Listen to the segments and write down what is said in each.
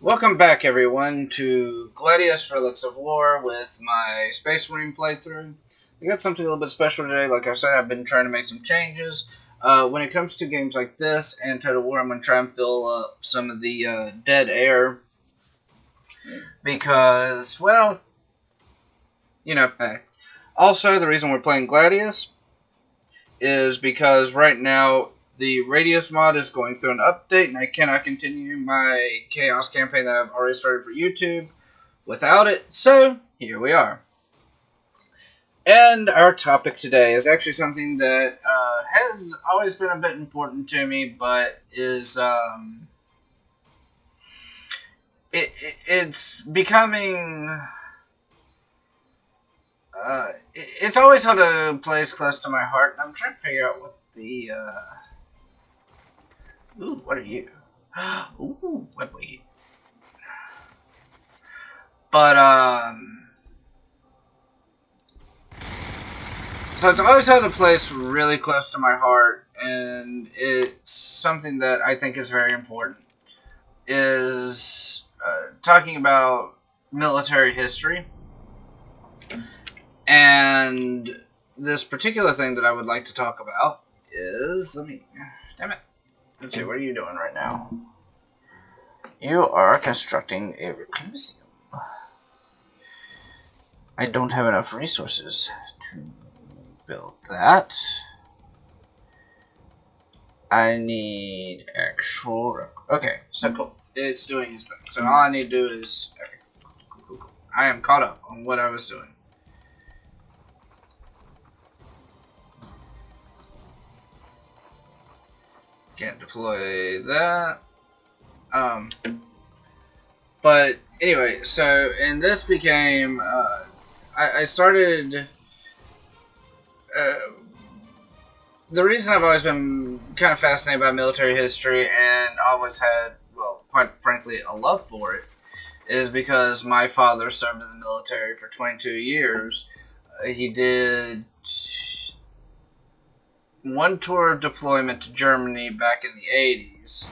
Welcome back, everyone, to Gladius Relics of War with my Space Marine playthrough. We got something a little bit special today. Like I said, I've been trying to make some changes. When it comes to games like this and Total War, I'm going to try and fill up some of the dead air. Because, well, hey. Also, the reason we're playing Gladius is because right now the Radious mod is going through an update, and I cannot continue my Chaos campaign that I've already started for YouTube without it, so here we are. And our topic today is actually something that has always been a bit important to me, but is it's becoming it's always held a place close to my heart, and I'm trying to figure out what the ooh, what are you? Ooh, what were you? But so it's always had a place really close to my heart, and it's something that I think is very important. Is talking about military history, and this particular thing that I would like to talk about is damn it. Let's see, what are you doing right now? You are constructing a reclusium. I don't have enough resources to build that. I need actual... Okay, so cool. It's doing its thing. So all I need to do is... Okay, cool. I am caught up on what I was doing. Can't deploy that. But anyway, so, and this became... I started... the reason I've always been kind of fascinated by military history and always had, well, quite frankly, a love for it, is because my father served in the military for 22 years. He did one tour of deployment to Germany back in the 80s,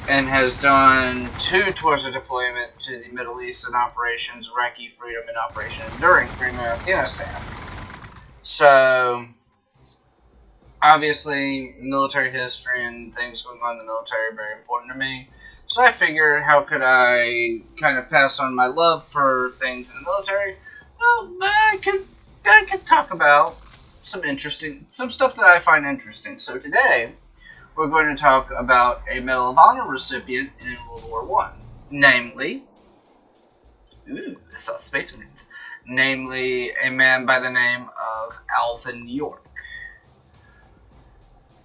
and has done 2 tours of deployment to the Middle East in Operations Iraqi Freedom and Operation Enduring Freedom in Afghanistan. So... obviously, military history and things going on in the military are very important to me. So I figured, how could I kind of pass on my love for things in the military? Well, I could talk about some stuff that I find interesting. So today, we're going to talk about a Medal of Honor recipient in World War I. Namely, I saw Space Marines. Namely, a man by the name of Alvin York.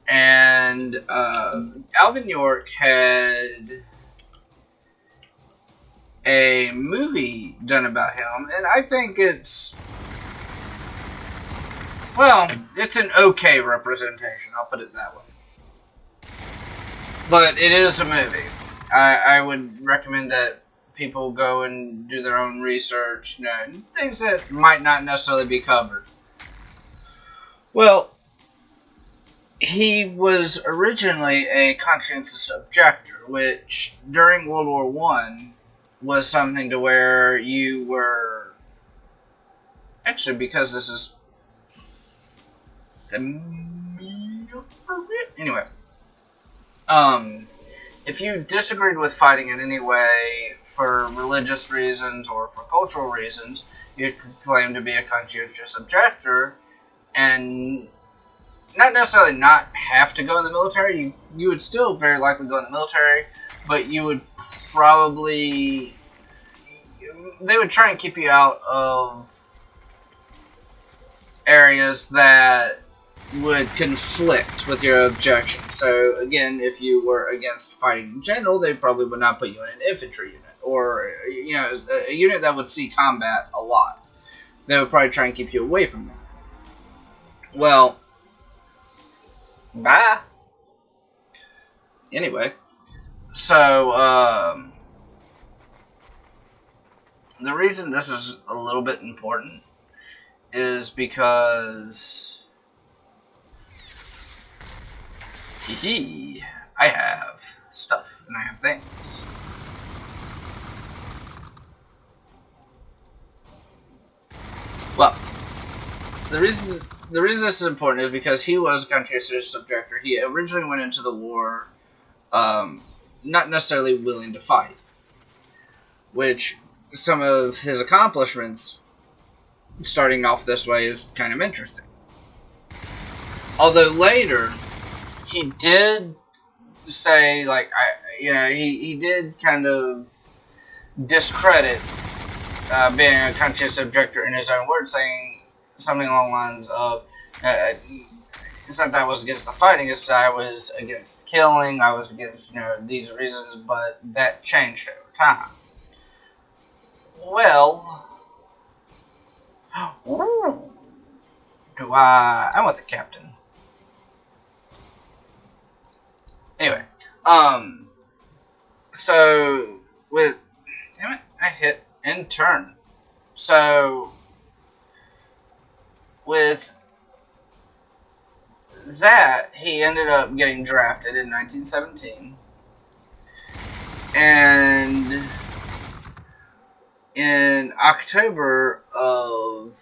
And Alvin York had a movie done about him, and I think it's an okay representation, I'll put it that way. But it is a movie. I would recommend that people go and do their own research, things that might not necessarily be covered. Well, he was originally a conscientious objector, which during World War I was something to where you were... Actually, because this is... Anyway. If you disagreed with fighting in any way for religious reasons or for cultural reasons, you could claim to be a conscientious objector and not necessarily not have to go in the military. You would still very likely go in the military, but you would probably... they would try and keep you out of areas that would conflict with your objections. So, again, if you were against fighting in general, they probably would not put you in an infantry unit, or, a unit that would see combat a lot. They would probably try and keep you away from that. Well, bye. Anyway, so, the reason this is a little bit important is because... I have stuff, and I have things. the reason this is important is because he was a conscientious objector. He originally went into the war, not necessarily willing to fight, which some of his accomplishments, starting off this way, is kind of interesting. Although later, he did say, like, he did kind of discredit being a conscientious objector in his own words, saying something along the lines of, it's not that I was against the fighting, it's that I was against killing, I was against, these reasons, but that changed over time. Well, I want the captain. Anyway, so with, damn it, I hit end turn. So with that, he ended up getting drafted in 1917, and in October of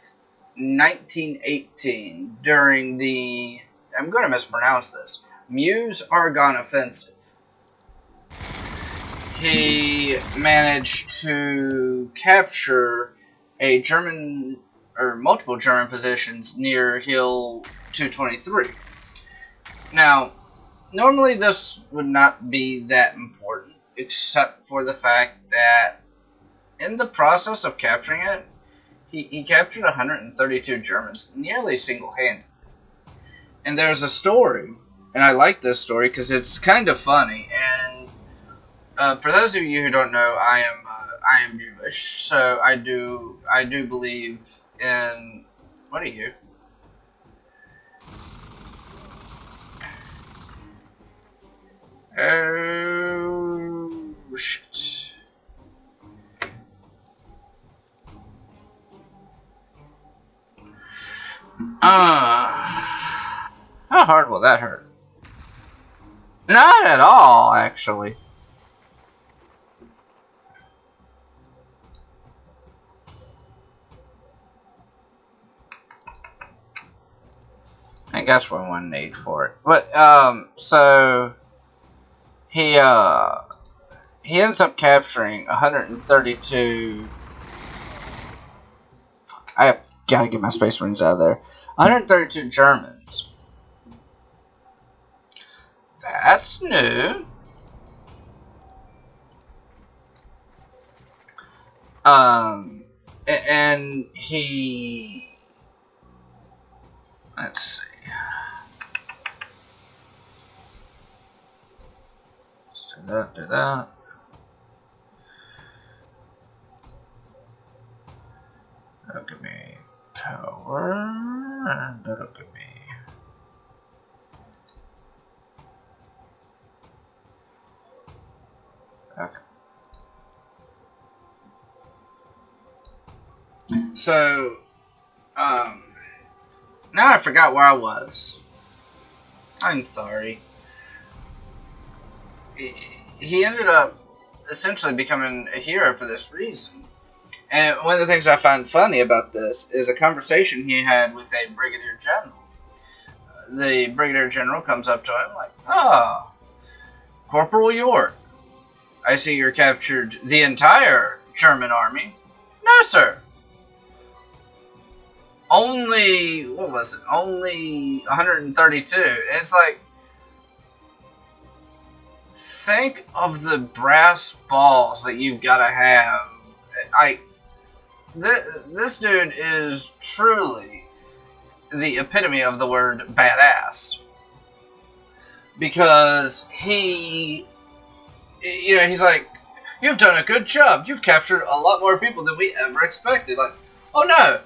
1918, during the, I'm going to mispronounce this, Meuse-Argonne Offensive, he managed to capture a German, or multiple German positions near Hill 223. Now, normally this would not be that important, except for the fact that in the process of capturing it, he captured 132 Germans, nearly single-handed. And there's a story, and I like this story because it's kind of funny. And for those of you who don't know, I am Jewish, so I do believe in, what are you? Oh shit. How hard will that hurt? Not at all, actually. I guess we wouldn't need for it. But, so he ends up capturing 132. Fuck, I have gotta get my Space Marines out of there. 132 Germans. That's new. And he, let's see. Let's do that. That'll give me power, and that'll give me. Okay. So, now I forgot where I was. I'm sorry. He ended up essentially becoming a hero for this reason. And one of the things I find funny about this is a conversation he had with a brigadier general. The brigadier general comes up to him like, Corporal York, I see you captured the entire German army. No, sir. Only, what was it? Only 132. And it's like, think of the brass balls that you've got to have. This dude is truly the epitome of the word badass. Because he's like, you've done a good job. You've captured a lot more people than we ever expected. Like, oh no.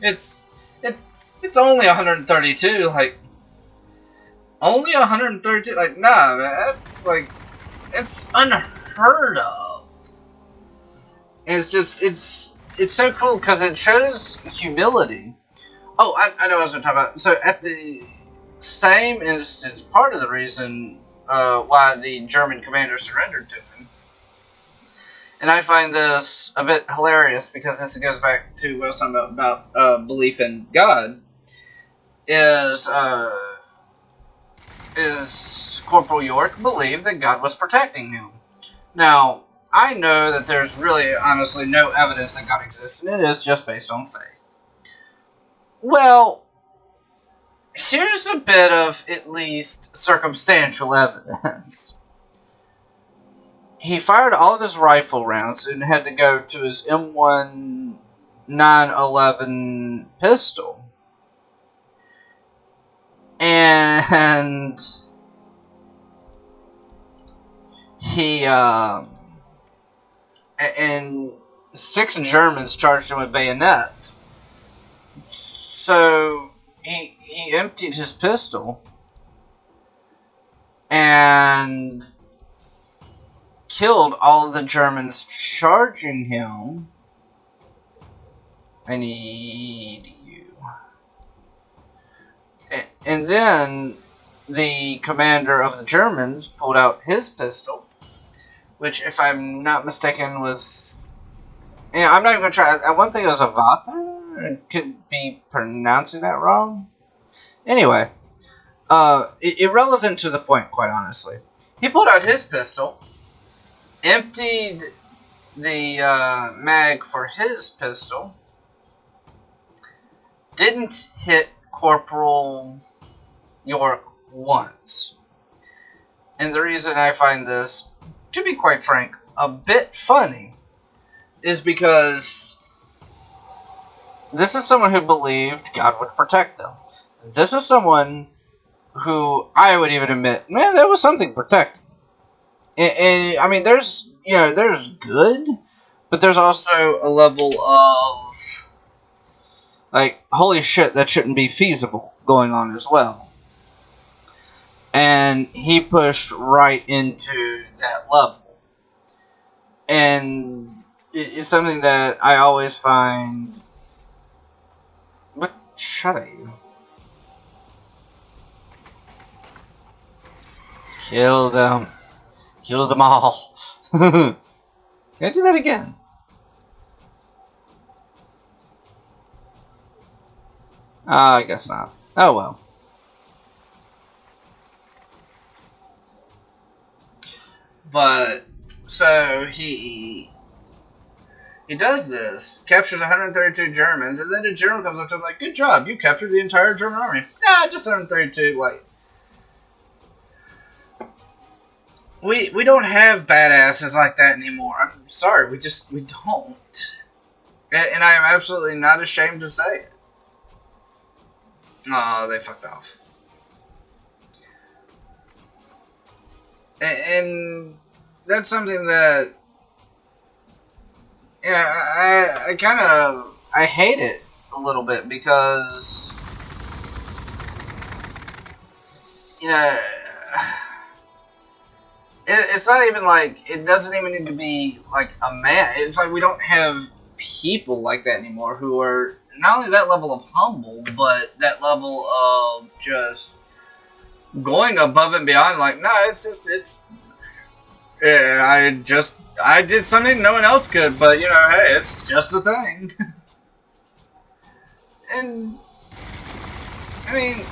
It's only 132. Like, only 132. Like, nah, man. That's like, it's unheard of. And it's so cool because it shows humility. Oh, I know what I was going to talk about. So at the same instance, part of the reason why the German commander surrendered to him, and I find this a bit hilarious because this goes back to what I was talking about belief in God. is Corporal York believed that God was protecting him. Now, I know that there's really, honestly, no evidence that God exists, and it is just based on faith. Well, here's a bit of, at least, circumstantial evidence. He fired all of his rifle rounds and had to go to his M1 911 pistol. And and 6 Germans charged him with bayonets. So he emptied his pistol and killed all of the Germans charging him. I need you. And then the commander of the Germans pulled out his pistol, which, if I'm not mistaken, was... Yeah, I'm not even going to try. I one thing it was a Vather. I could be pronouncing that wrong. Anyway, irrelevant to the point, quite honestly. He pulled out his pistol, emptied the mag for his pistol, didn't hit Corporal York once. And the reason I find this, to be quite frank, a bit funny, is because this is someone who believed God would protect them. This is someone who I would even admit, man, there was something protecting. And I mean, there's good, but there's also a level of, like, holy shit, that shouldn't be feasible going on as well. And he pushed right into that level. And it's something that I always find... What? Shut at you. Kill them. Kill them all. Can I do that again? I guess not. Oh well. But, so he does this, captures 132 Germans, and then the general comes up to him like, good job, you captured the entire German army. Nah, just 132, like... We don't have badasses like that anymore. I'm sorry, we don't. And I am absolutely not ashamed to say it. Oh, they fucked off. And that's something that... Yeah, I kind of... I hate it a little bit because... You know... It's not even like... It doesn't even need to be, like, a man. It's like we don't have people like that anymore who are not only that level of humble, but that level of just going above and beyond. Like, no, it's... Yeah, I did something no one else could, but, you know, hey, it's just a thing. And, I mean,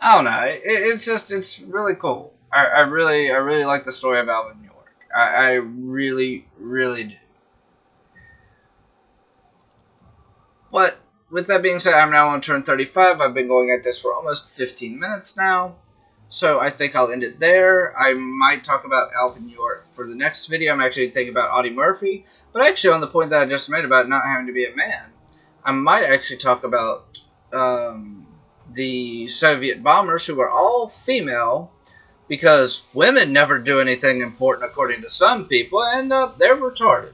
I don't know. It's really cool. I really like the story of Alvin York. I really, really do. But, with that being said, I'm now on turn 35. I've been going at this for almost 15 minutes now. So I think I'll end it there. I might talk about Alvin York for the next video. I'm actually thinking about Audie Murphy. But actually, on the point that I just made about not having to be a man, I might actually talk about the Soviet bombers who were all female, because women never do anything important according to some people, and they're retarded.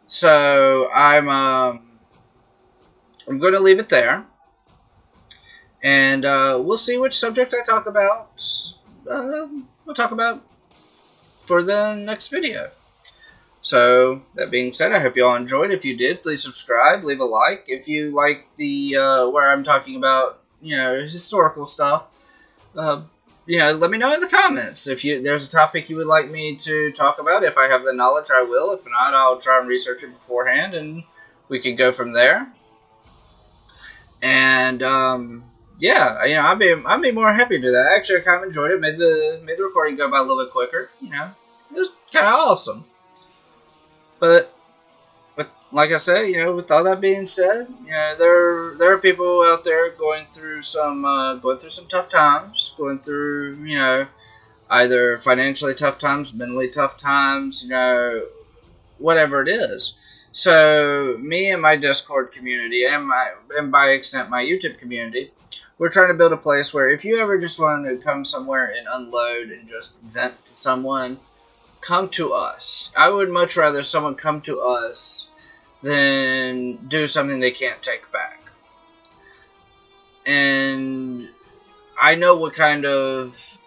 So I'm going to leave it there. And we'll see which subject I talk about. We'll talk about for the next video. So, that being said, I hope you all enjoyed. If you did, please subscribe, leave a like. If you like the, where I'm talking about, you know, historical stuff, you know, let me know in the comments. If there's a topic you would like me to talk about, if I have the knowledge, I will. If not, I'll try and research it beforehand, and we can go from there. And yeah, I'd be more happy to do that. Actually, I kind of enjoyed it. Made the recording go by a little bit quicker. It was kind of awesome. But like I said, with all that being said, there are people out there going through some tough times, going through either financially tough times, mentally tough times, whatever it is. So me and my Discord community and by extent my YouTube community, we're trying to build a place where if you ever just want to come somewhere and unload and just vent to someone, come to us. I would much rather someone come to us than do something they can't take back. And I know what kind of,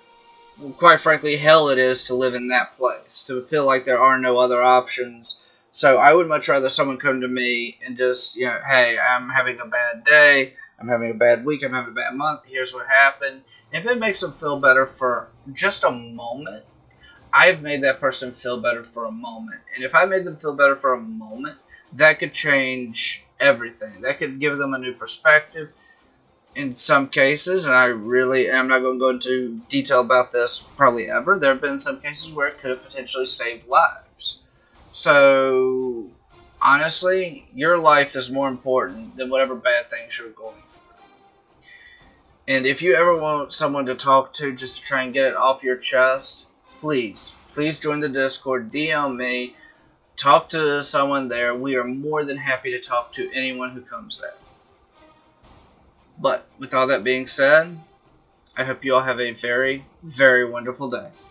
quite frankly, hell it is to live in that place, to feel like there are no other options. So I would much rather someone come to me and just, hey, I'm having a bad day, I'm having a bad week, I'm having a bad month, here's what happened. If it makes them feel better for just a moment, I've made that person feel better for a moment. And if I made them feel better for a moment, that could change everything. That could give them a new perspective in some cases, and I really am not going to go into detail about this probably ever. There have been some cases where it could have potentially saved lives. So, honestly, your life is more important than whatever bad things you're going through. And if you ever want someone to talk to just to try and get it off your chest, please join the Discord, DM me, talk to someone there. We are more than happy to talk to anyone who comes there. But with all that being said, I hope you all have a very, very wonderful day.